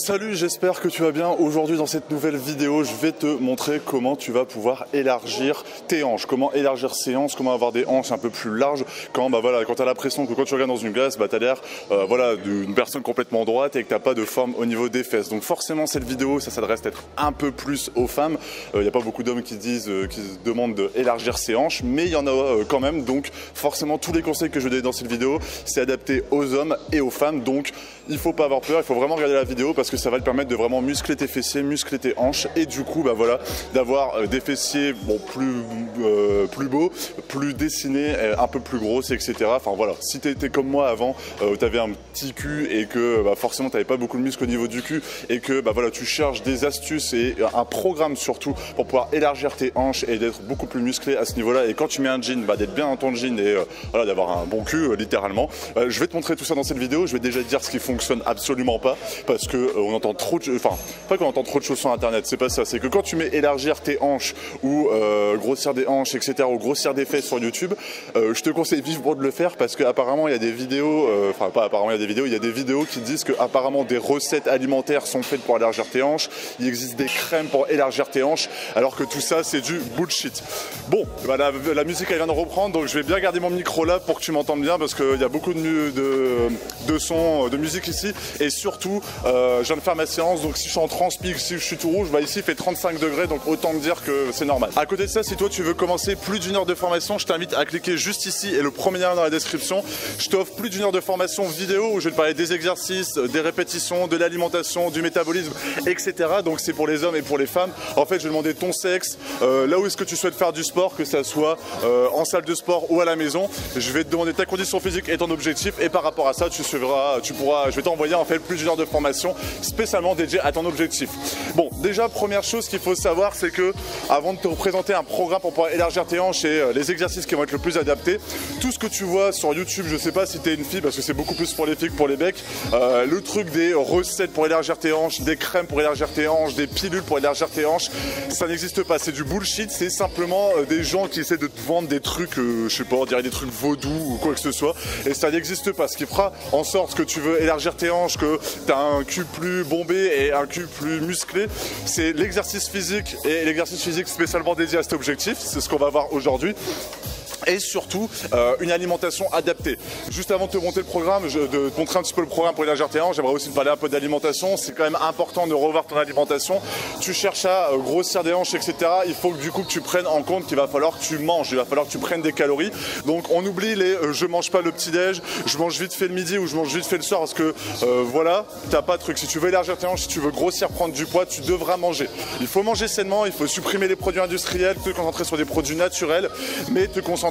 Salut, j'espère que tu vas bien. Aujourd'hui dans cette nouvelle vidéo, je vais te montrer comment tu vas pouvoir élargir tes hanches, comment élargir ses hanches, comment avoir des hanches un peu plus larges quand tu as l'impression que quand tu regardes dans une glace, tu as l'air d'une personne complètement droite et que tu n'as pas de forme au niveau des fesses. Donc forcément cette vidéo, ça s'adresse peut-être un peu plus aux femmes. Il n'y a pas beaucoup d'hommes qui se demandent d'élargir ses hanches, mais il y en a quand même. Donc forcément tous les conseils que je vais donner dans cette vidéo, c'est adapté aux hommes et aux femmes. Donc il ne faut pas avoir peur, il faut vraiment regarder la vidéo parce que ça va te permettre de vraiment muscler tes fessiers, muscler tes hanches et du coup d'avoir des fessiers plus beaux, plus dessinés, un peu plus grosses, etc. Enfin voilà, si tu étais comme moi avant, tu avais un petit cul et que forcément tu n'avais pas beaucoup de muscles au niveau du cul et que tu cherches des astuces et un programme surtout pour pouvoir élargir tes hanches et d'être beaucoup plus musclé à ce niveau-là, et quand tu mets un jean, d'être bien dans ton jean et d'avoir un bon cul littéralement. Je vais te montrer tout ça dans cette vidéo. Je vais déjà te dire ce qui fonctionne absolument pas parce que on entend trop de pas qu'on entend trop de choses sur internet, c'est pas ça, c'est que quand tu mets élargir tes hanches ou grossir des hanches, etc., ou grossir des fesses sur YouTube, je te conseille vivement de le faire parce qu'apparemment il y a des vidéos, il y a des vidéos qui disent que apparemment des recettes alimentaires sont faites pour élargir tes hanches, il existe des crèmes pour élargir tes hanches, alors que tout ça c'est du bullshit. Bon, la musique elle vient de reprendre, donc je vais bien garder mon micro là pour que tu m'entendes bien parce qu'il y a beaucoup de sons, de musique ici, et surtout je viens de faire ma séance, donc si je suis en transpic, si je suis tout rouge, ici il fait 35 degrés, donc autant te dire que c'est normal. À côté de ça, si toi tu veux commencer plus d'une heure de formation, je t'invite à cliquer juste ici et le premier lien dans la description. Je t'offre plus d'une heure de formation vidéo où je vais te parler des exercices, des répétitions, de l'alimentation, du métabolisme, etc. Donc c'est pour les hommes et pour les femmes. En fait, je vais demander ton sexe, là où est-ce que tu souhaites faire du sport, que ça soit en salle de sport ou à la maison. Je vais te demander ta condition physique et ton objectif, et par rapport à ça, je vais t'envoyer en fait plus d'une heure de formation spécialement dédiée à ton objectif. Bon, déjà première chose qu'il faut savoir, c'est que avant de te présenter un programme pour pouvoir élargir tes hanches et les exercices qui vont être le plus adaptés, tout ce que tu vois sur YouTube, je sais pas si tu es une fille parce que c'est beaucoup plus pour les filles que pour les becs, le truc des recettes pour élargir tes hanches, des crèmes pour élargir tes hanches, des pilules pour élargir tes hanches, ça n'existe pas, c'est du bullshit, c'est simplement des gens qui essaient de te vendre des trucs, je sais pas, on dirait des trucs vaudous ou quoi que ce soit, et ça n'existe pas. Ce qui fera en sorte que tu veux élargir tes hanches, que tu as un cul plus bombé et un cul plus musclé, c'est l'exercice physique, et l'exercice physique spécialement dédié à cet objectif, c'est ce qu'on va voir aujourd'hui. Et surtout une alimentation adaptée. Juste avant de te montrer le programme, de te montrer un petit peu le programme pour élargir tes hanches, j'aimerais aussi te parler un peu d'alimentation. C'est quand même important de revoir ton alimentation. Tu cherches à grossir des hanches, etc. Il faut que du coup que tu prennes en compte qu'il va falloir que tu manges, il va falloir que tu prennes des calories. Donc on oublie les je mange pas le petit-déj, je mange vite fait le midi ou je mange vite fait le soir, parce que t'as pas de truc. Si tu veux élargir tes hanches, si tu veux grossir, prendre du poids, tu devras manger. Il faut manger sainement, il faut supprimer les produits industriels, te concentrer sur des produits naturels, mais te concentrer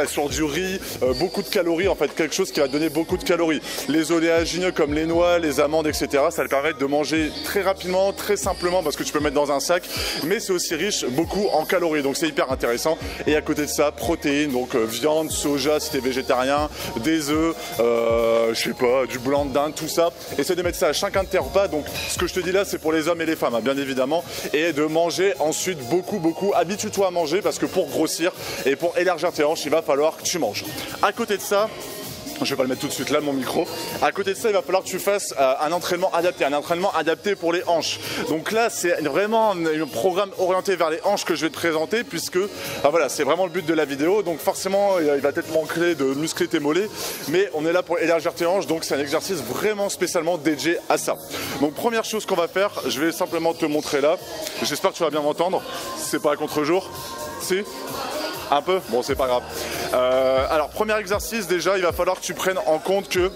sur du riz, beaucoup de calories, en fait, quelque chose qui va te donner beaucoup de calories. Les oléagineux comme les noix, les amandes, etc., ça va te permettre de manger très rapidement, très simplement, parce que tu peux mettre dans un sac, mais c'est aussi riche beaucoup en calories, donc c'est hyper intéressant. Et à côté de ça, protéines, donc viande, soja si tu es végétarien, des œufs, je sais pas, du blanc de dinde, tout ça. Essaie de mettre ça à chacun de tes repas. Donc ce que je te dis là, c'est pour les hommes et les femmes, bien évidemment, et de manger ensuite beaucoup. Habitue-toi à manger, parce que pour grossir et pour élargir tes hanches, il va falloir que tu manges. À côté de ça, je vais pas le mettre tout de suite là, mon micro. À côté de ça, il va falloir que tu fasses un entraînement adapté pour les hanches. Donc là, c'est vraiment un programme orienté vers les hanches que je vais te présenter, puisque c'est vraiment le but de la vidéo. Donc forcément, il va peut-être manquer de muscler tes mollets, mais on est là pour élargir tes hanches, donc c'est un exercice vraiment spécialement dédié à ça. Donc première chose qu'on va faire, je vais simplement te montrer là. J'espère que tu vas bien m'entendre. C'est pas à contre-jour. Si ? Un peu ? Bon, c'est pas grave. Alors, premier exercice, déjà, il va falloir que tu prennes en compte que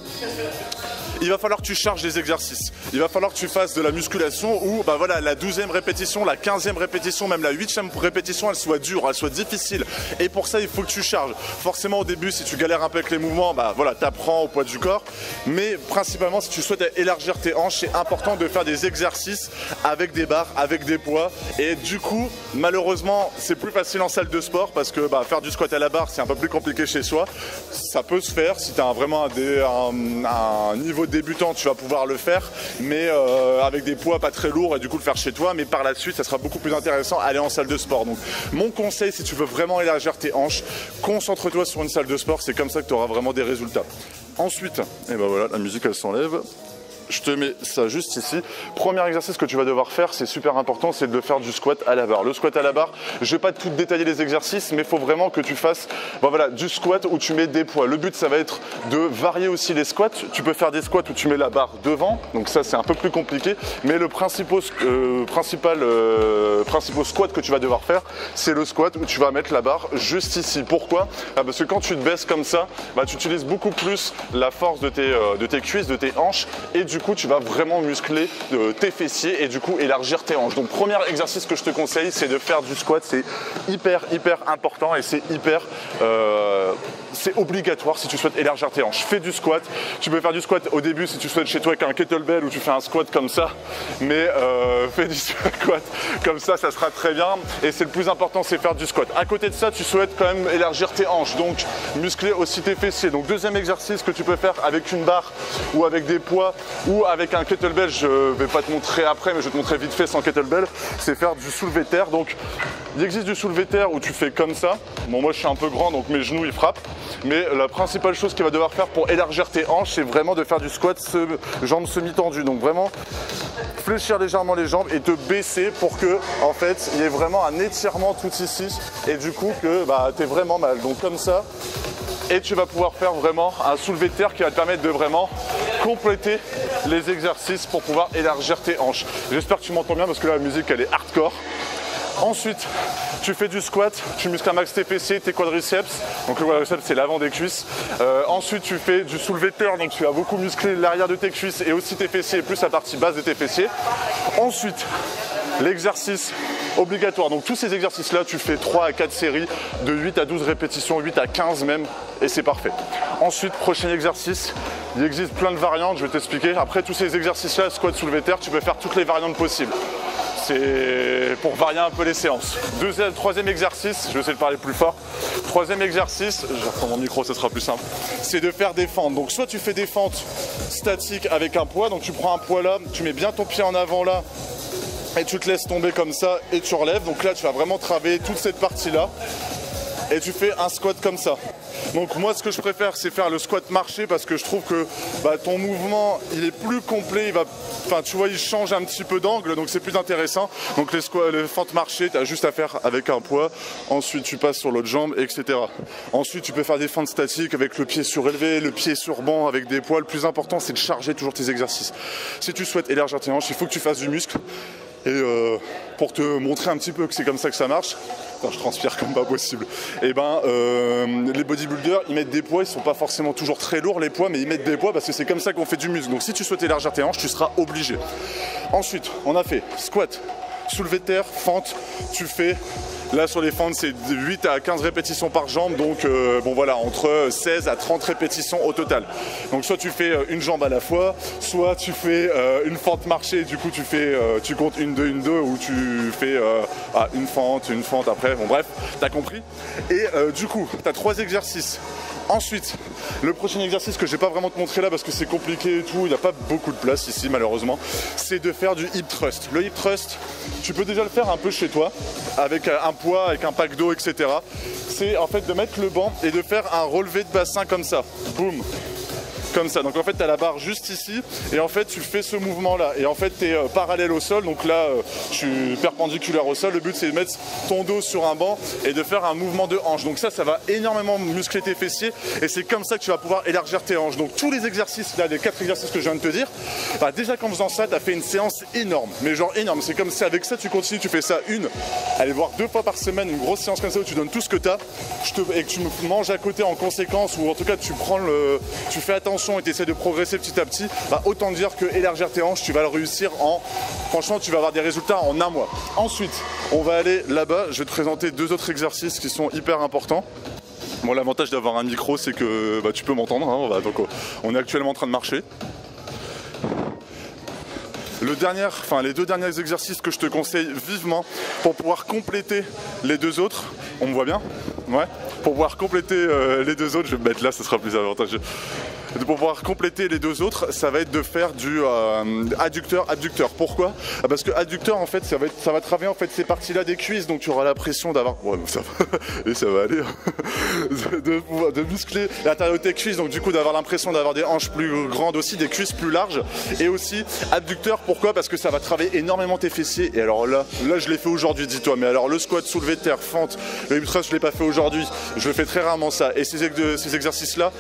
il va falloir que tu charges des exercices. Il va falloir que tu fasses de la musculation où la 12e répétition, la 15e répétition, même la 8e répétition, elle soit dure, elle soit difficile. Et pour ça, il faut que tu charges. Forcément, au début, si tu galères un peu avec les mouvements, t'apprends au poids du corps. Mais principalement, si tu souhaites élargir tes hanches, c'est important de faire des exercices avec des barres, avec des poids. Et du coup, malheureusement, c'est plus facile en salle de sport parce que faire du squat à la barre, c'est un peu plus compliqué chez soi. Ça peut se faire si tu as vraiment un niveau débutant, tu vas pouvoir le faire, mais avec des poids pas très lourds et du coup le faire chez toi, mais par la suite ça sera beaucoup plus intéressant aller en salle de sport. Donc mon conseil, si tu veux vraiment élargir tes hanches, concentre-toi sur une salle de sport, c'est comme ça que tu auras vraiment des résultats. Ensuite, la musique elle s'enlève. je te mets ça juste ici. Premier exercice que tu vas devoir faire, c'est super important, c'est de faire du squat à la barre. Le squat à la barre, je vais pas tout détailler les exercices, mais il faut vraiment que tu fasses voilà, du squat où tu mets des poids. Le but, ça va être de varier aussi les squats. Tu peux faire des squats où tu mets la barre devant, donc ça c'est un peu plus compliqué, mais le principal squat que tu vas devoir faire, c'est le squat où tu vas mettre la barre juste ici. Pourquoi? Parce que quand tu te baisses comme ça, tu utilises beaucoup plus la force de tes cuisses, de tes hanches, et du coup tu vas vraiment muscler tes fessiers et du coup élargir tes hanches. Donc premier exercice que je te conseille, c'est de faire du squat. C'est hyper important et c'est c'est obligatoire si tu souhaites élargir tes hanches. Fais du squat. Tu peux faire du squat au début si tu souhaites chez toi avec un kettlebell où tu fais un squat comme ça, mais fais du squat comme ça sera très bien, et c'est le plus important, c'est faire du squat. À côté de ça, tu souhaites quand même élargir tes hanches, donc muscler aussi tes fessiers. Donc deuxième exercice que tu peux faire avec une barre ou avec des poids ou avec un kettlebell, je vais pas te montrer après, mais je vais te montrer vite fait sans kettlebell, c'est faire du soulevé de terre. Donc il existe du soulevé de terre où tu fais comme ça. Bon, moi je suis un peu grand, donc mes genoux ils frappent, mais la principale chose qu'il va devoir faire pour élargir tes hanches, c'est vraiment de faire du squat jambes semi-tendues. Donc vraiment fléchir légèrement les jambes et te baisser pour que en fait il y ait vraiment un étirement tout ici, et du coup que tu es vraiment mal. Donc comme ça, et tu vas pouvoir faire vraiment un soulevé de terre qui va te permettre de vraiment compléter les exercices pour pouvoir élargir tes hanches. J'espère que tu m'entends bien parce que là, la musique elle est hardcore. Ensuite, tu fais du squat, tu muscles un max tes fessiers, tes quadriceps. Donc le quadriceps, c'est l'avant des cuisses. Ensuite, tu fais du soulevé de terre, donc tu vas beaucoup muscler l'arrière de tes cuisses et aussi tes fessiers, plus la partie basse de tes fessiers. Ensuite, l'exercice obligatoire. Donc tous ces exercices-là, tu fais 3 à 4 séries de 8 à 12 répétitions, 8 à 15 même, et c'est parfait. Ensuite, prochain exercice, il existe plein de variantes, je vais t'expliquer. Après tous ces exercices-là, squat, soulevé de terre, tu peux faire toutes les variantes possibles. C'est pour varier un peu les séances. Troisième exercice, je vais essayer de parler plus fort. Troisième exercice, je vais reprendre mon micro, ça sera plus simple, c'est de faire des fentes. Donc soit tu fais des fentes statiques avec un poids, donc tu prends un poids là, tu mets bien ton pied en avant là, et tu te laisses tomber comme ça et tu relèves. Donc là tu vas vraiment travailler toute cette partie là et tu fais un squat comme ça. Donc moi ce que je préfère, c'est faire le squat marché, parce que je trouve que ton mouvement il est plus complet, tu vois, il change un petit peu d'angle, donc c'est plus intéressant. Donc les fentes marchées, tu as juste à faire avec un poids. Ensuite tu passes sur l'autre jambe, etc. Ensuite tu peux faire des fentes statiques avec le pied surélevé, le pied sur banc avec des poids. Le plus important, c'est de charger toujours tes exercices. Si tu souhaites élargir tes hanches, il faut que tu fasses du muscle. Et pour te montrer un petit peu que c'est comme ça que ça marche, enfin, je transpire comme pas possible, et les bodybuilders ils mettent des poids, ils sont pas forcément toujours très lourds les poids, mais ils mettent des poids parce que c'est comme ça qu'on fait du muscle. Donc si tu souhaites élargir tes hanches, tu seras obligé. Ensuite on a fait squat, soulevé de terre, fente. Tu fais là sur les fentes, c'est de 8 à 15 répétitions par jambe, donc bon voilà, entre 16 à 30 répétitions au total. Donc soit tu fais une jambe à la fois, soit tu fais une fente marchée, du coup tu comptes une 2, ou tu fais une fente après, bon bref, t'as compris. Et du coup, t'as 3 exercices. Ensuite, le prochain exercice que je vais pas vraiment te montrer là parce que c'est compliqué et tout, il n'y a pas beaucoup de place ici malheureusement, c'est de faire du hip thrust. Le hip thrust, tu peux déjà le faire un peu chez toi, avec un poids, avec un pack d'eau, etc. C'est en fait de mettre le banc et de faire un relevé de bassin comme ça, boum, comme ça. Donc en fait tu as la barre juste ici et en fait tu fais ce mouvement là, et en fait tu es parallèle au sol, donc là tu es perpendiculaire au sol. Le but c'est de mettre ton dos sur un banc et de faire un mouvement de hanche. Donc ça va énormément muscler tes fessiers, et c'est comme ça que tu vas pouvoir élargir tes hanches. Donc tous les exercices là, les 4 exercices que je viens de te dire, déjà qu'en faisant ça tu as fait une séance énorme, mais genre énorme. C'est comme si avec ça tu continues, tu fais ça allez voir 2 fois par semaine, une grosse séance comme ça où tu donnes tout ce que tu as et que tu manges à côté en conséquence, ou en tout cas tu fais attention et tu essaies de progresser petit à petit. Autant dire que élargir tes hanches, tu vas le réussir franchement tu vas avoir des résultats en 1 mois. Ensuite on va aller là-bas, je vais te présenter 2 autres exercices qui sont hyper importants. Bon, l'avantage d'avoir un micro, c'est que tu peux m'entendre, hein. Donc on est actuellement en train de marcher. Les 2 derniers exercices que je te conseille vivement pour pouvoir compléter les 2 autres, on me voit bien? Ouais. Pour pouvoir compléter les 2 autres, je vais me mettre là, ce sera plus avantageux. pour pouvoir compléter les deux autres, ça va être de faire du adducteur. Pourquoi? Parce que adducteur, en fait, ça va travailler en fait ces parties-là des cuisses, donc tu auras la pression d'avoir, ouais, ça va, et ça va aller, de muscler l'intérieur de tes cuisses, donc du coup d'avoir l'impression d'avoir des hanches plus grandes aussi, des cuisses plus larges, et aussi abducteur. Pourquoi? Parce que ça va travailler énormément tes fessiers. Et alors là je l'ai fait aujourd'hui, dis-toi, mais alors le squat, soulevé de terre, fente, le hip thrust, je l'ai pas fait aujourd'hui, je le fais très rarement ça. Et ces exercices-là,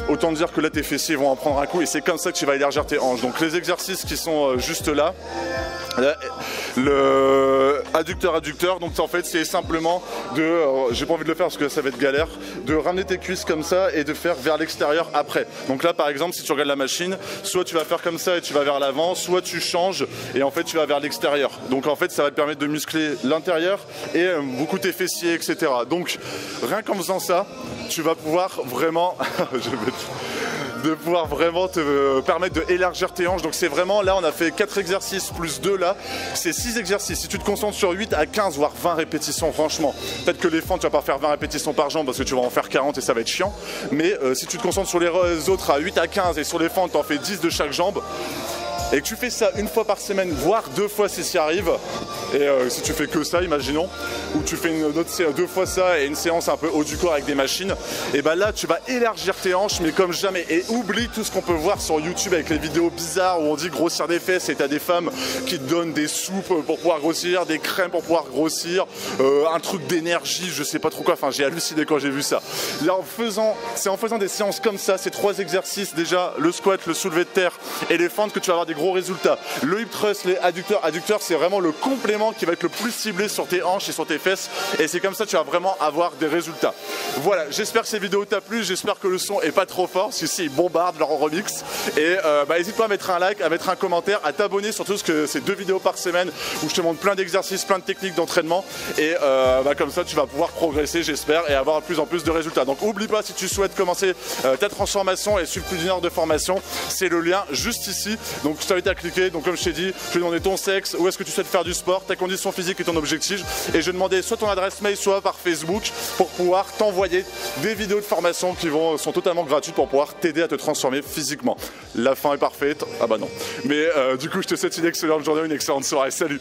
autant dire que là tes fessiers vont en prendre un coup, et c'est comme ça que tu vas élargir tes hanches. Donc les exercices qui sont juste là, le adducteur, donc en fait c'est simplement de, j'ai pas envie de le faire parce que ça va être galère, de ramener tes cuisses comme ça et de faire vers l'extérieur après. Donc là par exemple, si tu regardes la machine, soit tu vas faire comme ça et tu vas vers l'avant, soit tu changes et en fait tu vas vers l'extérieur. Donc en fait ça va te permettre de muscler l'intérieur et beaucoup tes fessiers, etc. Donc rien qu'en faisant ça, tu vas pouvoir vraiment de pouvoir vraiment te permettre d'élargir tes hanches. Donc c'est vraiment, là on a fait 4 exercices plus 2 là, c'est 6 exercices. Si tu te concentres sur 8 à 15 voire 20 répétitions, franchement, peut-être que les fentes tu vas pas faire 20 répétitions par jambe parce que tu vas en faire 40 et ça va être chiant, mais si tu te concentres sur les autres à 8 à 15 et sur les fentes tu en fais 10 de chaque jambe, et que tu fais ça une fois par semaine, voire 2 fois si ça arrive, et si tu fais que ça, imaginons, ou tu fais une autre 2 fois ça et une séance un peu haut du corps avec des machines, et ben là tu vas élargir tes hanches mais comme jamais. Et oublie tout ce qu'on peut voir sur YouTube avec les vidéos bizarres où on dit grossir des fesses et t'as des femmes qui te donnent des soupes pour pouvoir grossir, des crèmes pour pouvoir grossir, un truc d'énergie, je sais pas trop quoi, enfin j'ai halluciné quand j'ai vu ça. Là c'est en faisant des séances comme ça, ces 3 exercices, déjà le squat, le soulevé de terre et les fentes, que tu vas avoir des gros résultats. Le hip thrust, les adducteurs, c'est vraiment le complément qui va être le plus ciblé sur tes hanches et sur tes fesses, et c'est comme ça que tu vas vraiment avoir des résultats. Voilà, j'espère que cette vidéo t'a plu, j'espère que le son est pas trop fort, parce que si ils bombardent leur remix, et n'hésite pas à mettre un like, à mettre un commentaire, à t'abonner, surtout parce que c'est 2 vidéos par semaine où je te montre plein d'exercices, plein de techniques d'entraînement, et comme ça tu vas pouvoir progresser, j'espère, et avoir de plus en plus de résultats. Donc oublie pas, si tu souhaites commencer ta transformation et suivre plus d'1 heure de formation, c'est le lien juste ici. Donc je t'invite à cliquer. Donc comme je t'ai dit, je vais demander ton sexe, où est-ce que tu souhaites faire du sport, ta condition physique et ton objectif, et je vais demander soit ton adresse mail, soit par Facebook, pour pouvoir t'envoyer des vidéos de formation qui sont totalement gratuites pour pouvoir t'aider à te transformer physiquement. La fin est parfaite, ah bah non. Mais du coup je te souhaite une excellente journée, une excellente soirée, salut.